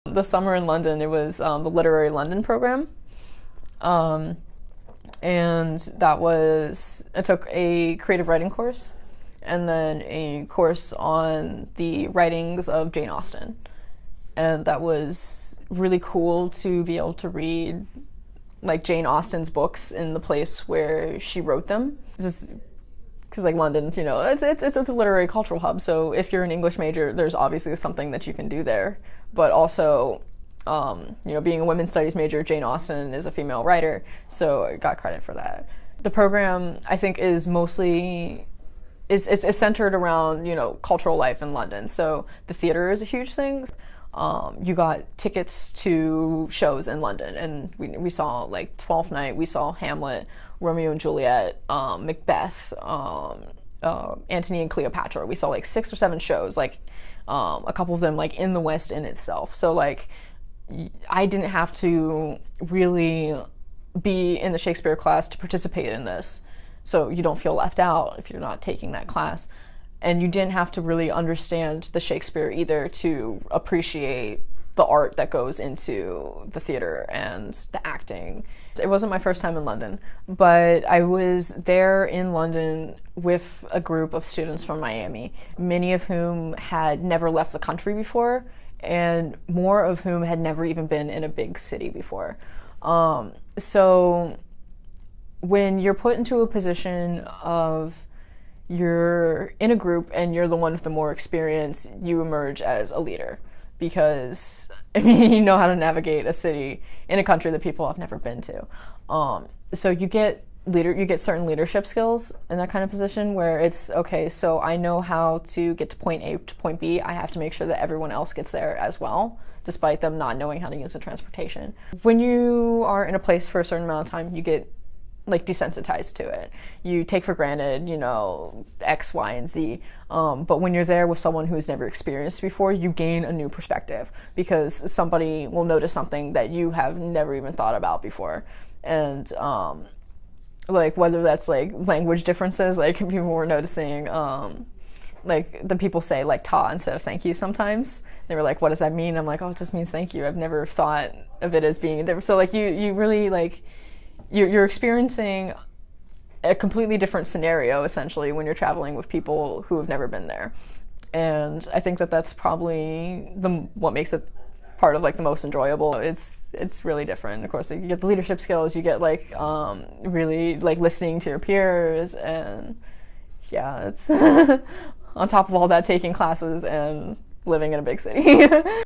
The summer in London, it was the Literary London program. And I took a creative writing course and then a course on the writings of Jane Austen. And that was really cool to be able to read like Jane Austen's books in the place where she wrote them. Just because like London, it's a literary cultural hub. So if you're an English major, there's obviously something that you can do there. But also, being a women's studies major, Jane Austen is a female writer, so I got credit for that. The program, I think, is mostly is centered around cultural life in London. So the theater is a huge thing. You got tickets to shows in London, and we saw like Twelfth Night, we saw Hamlet, Romeo and Juliet, Macbeth, Antony and Cleopatra. We saw like 6 or 7 shows, like a couple of them like in the West End itself. So like I didn't have to really be in the Shakespeare class to participate in this, so you don't feel left out if you're not taking that class. And you didn't have to really understand the Shakespeare either to appreciate the art that goes into the theater and the acting. It wasn't my first time in London, but I was there in London with a group of students from Miami, many of whom had never left the country before, and more of whom had never even been in a big city before. So when you're put into a position of you're in a group and you're the one with the more experience, you emerge as a leader, because you know how to navigate a city in a country that people have never been to. So you get certain leadership skills in that kind of position where it's, okay, so I know how to get to point A to point B. I have to make sure that everyone else gets there as well, despite them not knowing how to use the transportation. When you are in a place for a certain amount of time, you get like desensitized to it. You take for granted, X, Y, and Z. But when you're there with someone who's never experienced before, you gain a new perspective because somebody will notice something that you have never even thought about before. And like whether that's like language differences, like people were noticing like the people say like ta instead of thank you sometimes. They were like, what does that mean? I'm like, oh, it just means thank you. I've never thought of it as being different. So like you really like you're experiencing a completely different scenario essentially when you're traveling with people who have never been there. And I think that that's probably what makes it part of like the most enjoyable. It's really different. Of course, like, you get the leadership skills, you get like really like listening to your peers, and yeah, it's on top of all that, taking classes and living in a big city.